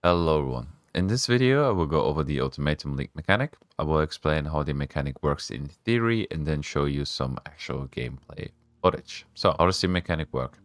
Hello everyone. In this video, I will go over the ultimatum link mechanic. I will explain how the mechanic works in theory and then show you some actual gameplay footage. So, how does the mechanic work?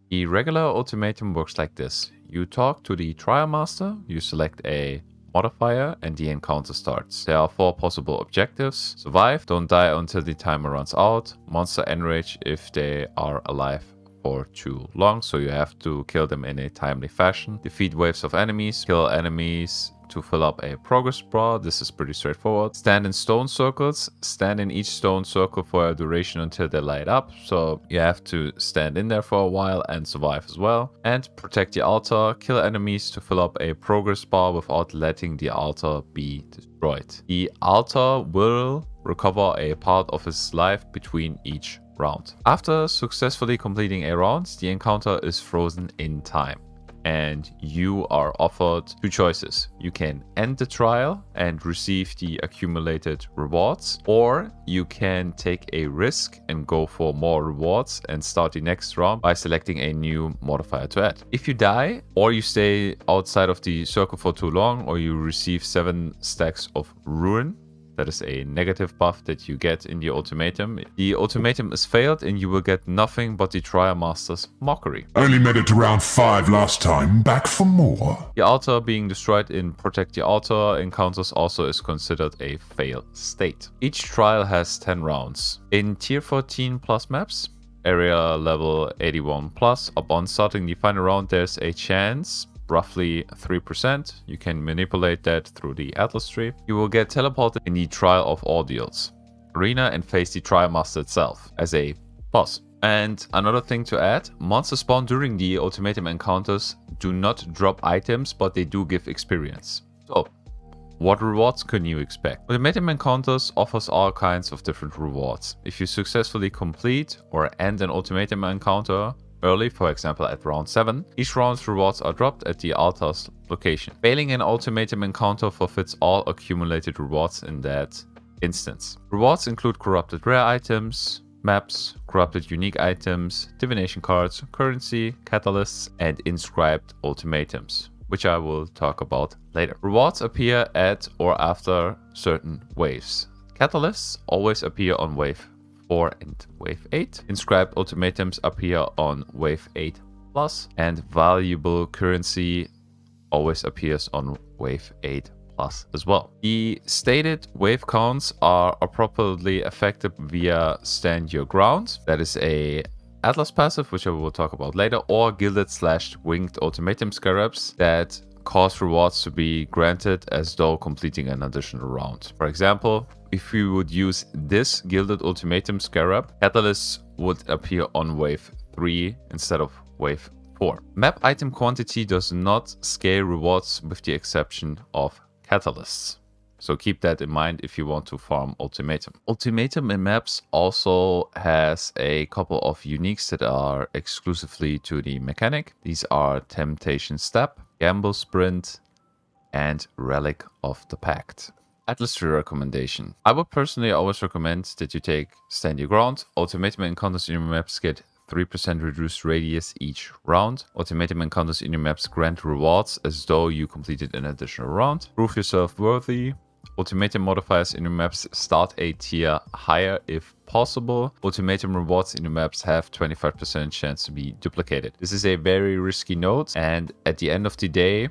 The regular ultimatum works like this. You talk to the Trialmaster, you select a modifier, and the encounter starts. There are 4 possible objectives. Survive, don't die until the timer runs out, monster enrage if they are alive for too long, so you have to kill them in a timely fashion. Defeat waves of enemies, kill enemies to fill up a progress bar. This is pretty straightforward. Stand in stone circles. Stand in each stone circle for a duration until they light up. So you have to stand in there for a while and survive as well. And protect the altar. Kill enemies to fill up a progress bar without letting the altar be destroyed. The altar will recover a part of its life between each round. After successfully completing a round, the encounter is frozen in time. And you are offered 2 choices. You can end the trial and receive the accumulated rewards, or you can take a risk and go for more rewards and start the next round by selecting a new modifier to add. If you die, or you stay outside of the circle for too long, or you receive 7 stacks of ruin, that is a negative buff that you get in the ultimatum. The ultimatum is failed and you will get nothing but the Trialmaster's mockery. Only made it to round 5 last time, back for more. The altar being destroyed in Protect the Altar encounters also is considered a failed state. Each trial has 10 rounds. In tier 14 plus maps, area level 81 plus, upon starting the final round there's a chance, roughly 3%. You can manipulate that through the Atlas tree. You will get teleported in the Trial of Ordeals arena and face the Trialmaster itself as a boss. And another thing to add, monsters spawn during the ultimatum encounters do not drop items, but they do give experience. So, what rewards can you expect? Ultimatum encounters offers all kinds of different rewards. If you successfully complete or end an ultimatum encounter early, for example at round 7, each round's rewards are dropped at the altar's location. Failing an ultimatum encounter forfeits all accumulated rewards in that instance. Rewards include corrupted rare items, maps, corrupted unique items, divination cards, currency, catalysts, and inscribed ultimatums, which I will talk about later. Rewards appear at or after certain waves. Catalysts always appear on wave 4 and wave 8. Inscribed ultimatums appear on wave 8 plus, and valuable currency always appears on wave 8 plus as well. The stated wave counts are appropriately affected via Stand Your Ground. That is a Atlas passive, which I will talk about later, or Gilded/Winged Ultimatum Scarabs that cause rewards to be granted as though completing an additional round. For example, if you would use this Gilded Ultimatum Scarab, catalysts would appear on wave 3 instead of wave 4. Map item quantity does not scale rewards with the exception of catalysts. So keep that in mind if you want to farm Ultimatum. Ultimatum in maps also has a couple of uniques that are exclusively to the mechanic. These are Temptation Step, Gamble Sprint, and Relic of the Pact. Atlas tree recommendation. I would personally always recommend that you take Stand Your Ground. Ultimatum encounters in your maps get 3% reduced radius each round. Ultimatum encounters in your maps grant rewards as though you completed an additional round. Prove yourself worthy. Ultimatum modifiers in your maps start a tier higher if possible. Ultimatum rewards in your maps have 25% chance to be duplicated. This is a very risky node, and at the end of the day,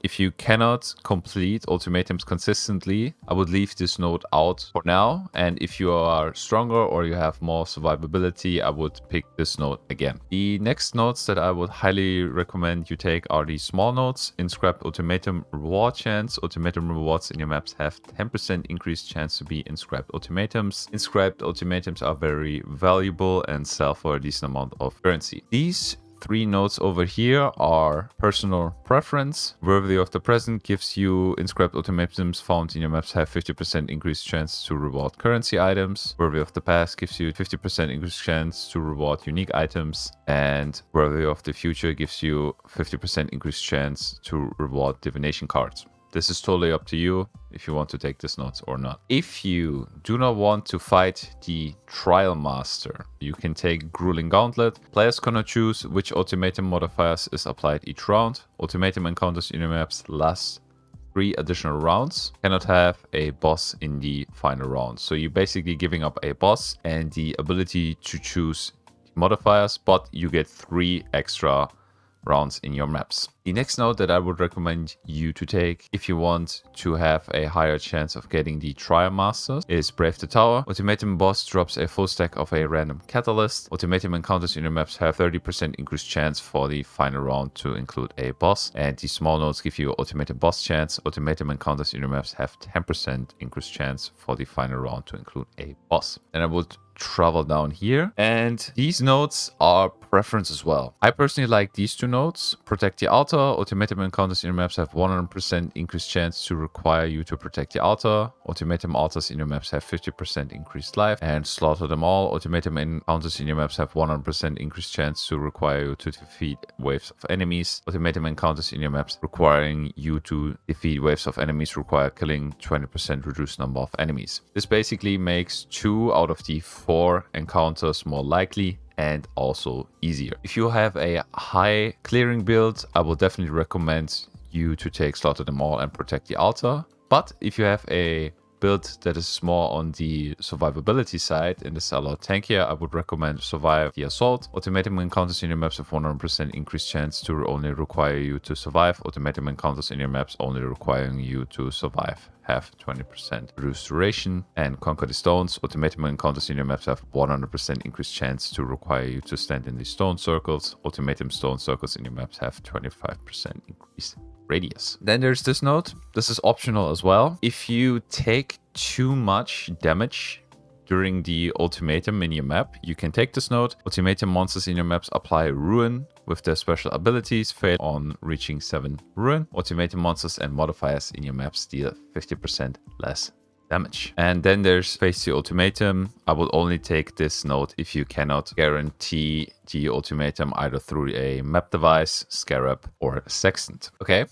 if you cannot complete ultimatums consistently, I would leave this node out for now. And if you are stronger or you have more survivability, I would pick this node again. The next nodes that I would highly recommend you take are the small nodes. Inscribed Ultimatum reward chance. Ultimatum rewards in your maps have 10% increased chance to be inscribed ultimatums. Inscribed ultimatums are very valuable and sell for a decent amount of currency. These 3 nodes over here are personal preference. Worthy of the Present gives you inscribed ultimatums found in your maps have 50% increased chance to reward currency items. Worthy of the Past gives you 50% increased chance to reward unique items. And Worthy of the Future gives you 50% increased chance to reward divination cards. This is totally up to you if you want to take this note or not. If you do not want to fight the Trialmaster, you can take Grueling Gauntlet. Players cannot choose which ultimatum modifiers is applied each round. Ultimatum encounters in your maps last 3 additional rounds. Cannot have a boss in the final round. So you're basically giving up a boss and the ability to choose modifiers, but you get 3 extra rounds in your maps. The next note that I would recommend you to take if you want to have a higher chance of getting the Trialmaster is Brave the Tower. Ultimatum boss drops a full stack of a random catalyst. Ultimatum encounters in your maps have 30% increased chance for the final round to include a boss. And the small notes give you ultimatum boss chance. Ultimatum encounters in your maps have 10% increased chance for the final round to include a boss. And I would travel down here, and these notes are preference as well. I personally like these 2 notes. Protect the altar. Ultimatum encounters in your maps have 100% increased chance to require you to protect the altar. Ultimatum altars in your maps have 50% increased life. And slaughter them all. Ultimatum encounters in your maps have 100% increased chance to require you to defeat waves of enemies. Ultimatum encounters in your maps requiring you to defeat waves of enemies require killing 20% reduced number of enemies. This basically makes 2 out of the 4 encounters more likely and also easier. If you have a high clearing build, I will definitely recommend you to take Slaughter Them All and Protect the Altar. But if you have a build that is more on the survivability side and is a lot tankier, I would recommend Survive the Assault. Ultimatum encounters in your maps have 100% increased chance to only require you to survive. Ultimatum encounters in your maps only requiring you to survive have 20% reduced duration. And Conquer the Stones. Ultimatum encounters in your maps have 100% increased chance to require you to stand in the stone circles. Ultimatum stone circles in your maps have 25% increased radius. Then there's this note. This is optional as well. If you take too much damage during the ultimatum in your map, you can take this note. Ultimatum monsters in your maps apply Ruin with their special abilities, fail on reaching 7 Ruin. Ultimatum monsters and modifiers in your maps deal 50% less damage. And then there's Face the Ultimatum. I will only take this note if you cannot guarantee the ultimatum either through a map device, Scarab, or Sextant. Okay,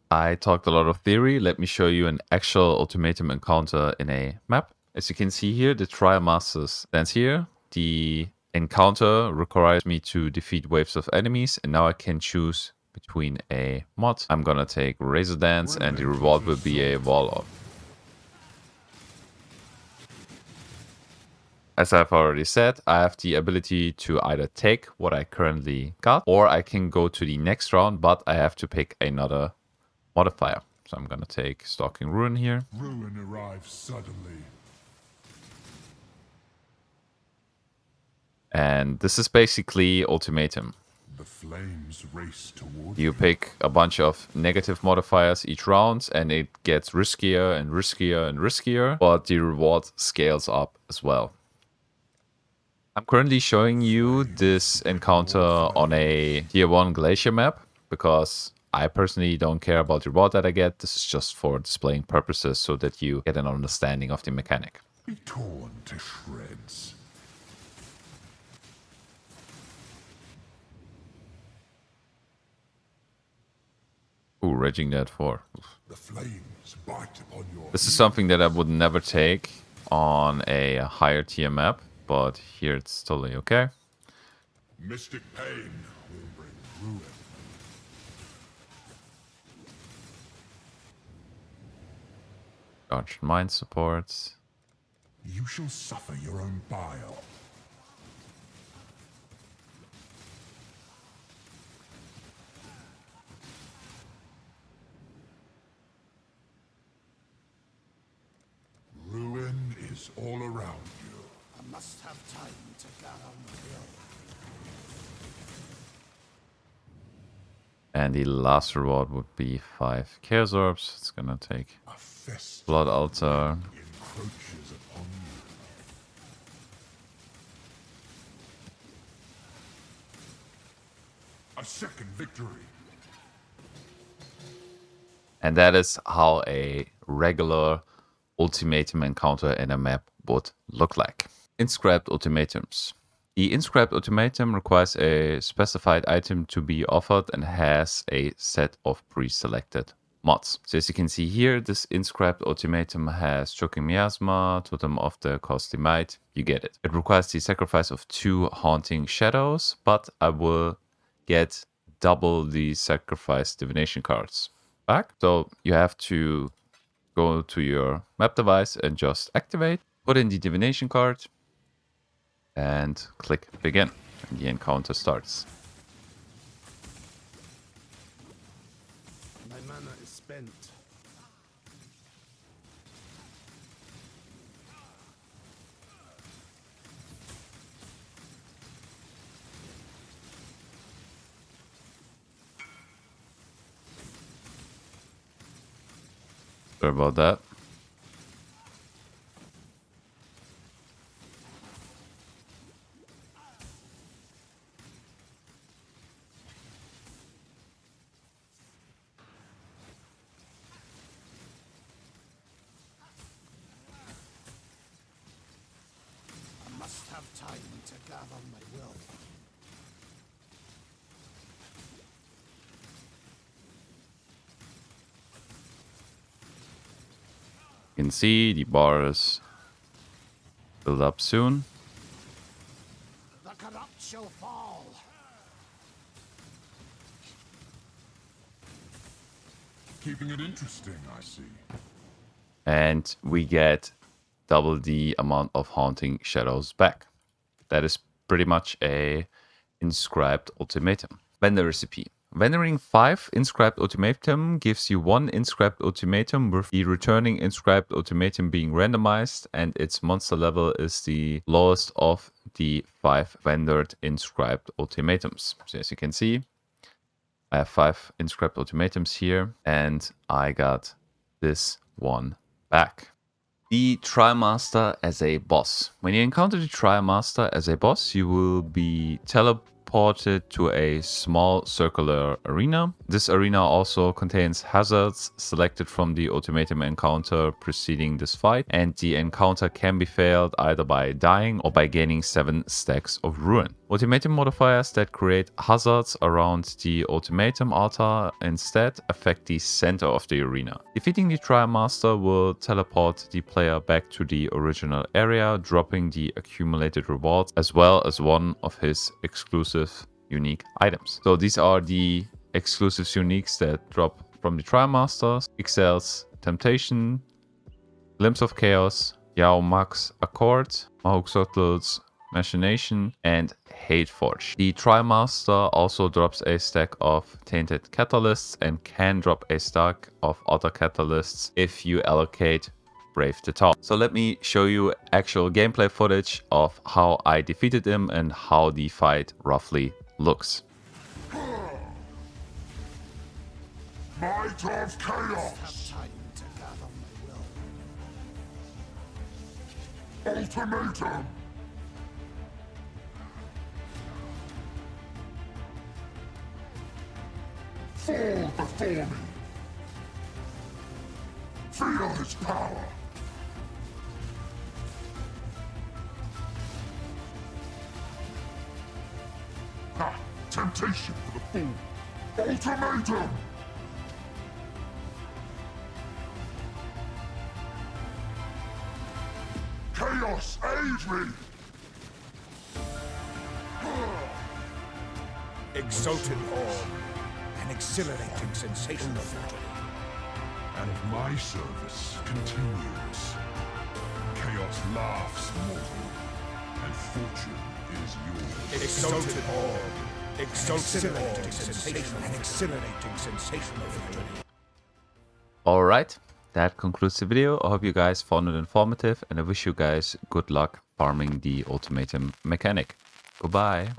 I talked a lot of theory. Let me show you an actual ultimatum encounter in a map. As you can see here, the Trialmaster stands here. The encounter requires me to defeat waves of enemies, and now I can choose between a mod. I'm gonna take Razor Dance, and the reward will be a wall of. As I've already said, I have the ability to either take what I currently got, or I can go to the next round, but I have to pick another modifier. So I'm gonna take Stalking Ruin here. Ruin arrives suddenly. And this is basically ultimatum. The flames race toward You pick a bunch of negative modifiers each round, and it gets riskier and riskier and riskier, but the reward scales up as well. I'm currently showing you this encounter on a tier 1 glacier map because I personally don't care about the reward that I get. This is just for displaying purposes so that you get an understanding of the mechanic. be torn to shreds. Ooh, Raging Dead 4. The flames bite upon your This is something that I would never take on a higher tier map, but here it's totally okay. mystic pain will bring ruin. Charged Mind supports. You shall suffer your own bile. Ruin is all around you. I must have time to gather my will. And the last reward would be 5 Chaos Orbs. It's gonna take A fest Blood Altar. encroaches upon you. A second victory. And that is how a regular ultimatum encounter in a map would look like. Inscribed Ultimatums. The Inscribed Ultimatum requires a specified item to be offered and has a set of pre-selected mods. So as you can see here, this Inscribed Ultimatum has Choking Miasma, Totem of the Costly Might. You get it. It requires the sacrifice of 2 Haunting Shadows, but I will get double the sacrifice divination cards back. So you have to go to your map device and just activate, put in the divination card, and click begin. And the encounter starts. My mana is spent. Sorry about that. I must have time to gather my will. You can see the bars build up soon. The corrupt shall fall. Keeping it interesting, I see. And we get double the amount of Haunting Shadows back. That is pretty much a Inscribed Ultimatum. Vendor recipe. Vendoring 5 Inscribed Ultimatum gives you 1 Inscribed Ultimatum, with the returning Inscribed Ultimatum being randomized, and its monster level is the lowest of the 5 vendored Inscribed Ultimatums. So as you can see, I have 5 Inscribed Ultimatums here, and I got this one back. The Trialmaster as a boss. When you encounter the Trialmaster as a boss, you will be teleported to a small circular arena. This arena also contains hazards selected from the ultimatum encounter preceding this fight, and the encounter can be failed either by dying or by gaining 7 stacks of ruin. Ultimatum modifiers that create hazards around the ultimatum altar instead affect the center of the arena. Defeating the Trialmaster will teleport the player back to the original area, dropping the accumulated rewards as well as one of his exclusive unique items. So these are the exclusive uniques that drop from the Trialmaster: Ixel's Temptation, Glimpse of Chaos, Yao Max Accord, Mahogsotl's Machination, and Hate Forge. The Trialmaster also drops a stack of Tainted Catalysts and can drop a stack of other Catalysts if you allocate Brave the Top. So let me show you actual gameplay footage of how I defeated him and how the fight roughly looks. Might of Chaos! Have time to gather my will. Ultimatum! Fall before me! Feel his power! Ha! Temptation for the fool! Ultimatum! Chaos, aid me! Exalted orb, an exhilarating sensation of victory. And my service continues. Chaos laughs mortal, and fortune is yours. Exalted orb, exhilarating sensation, an exhilarating sensation of victory. Alright, that concludes the video. I hope you guys found it informative, and I wish you guys good luck farming the ultimatum mechanic. Goodbye.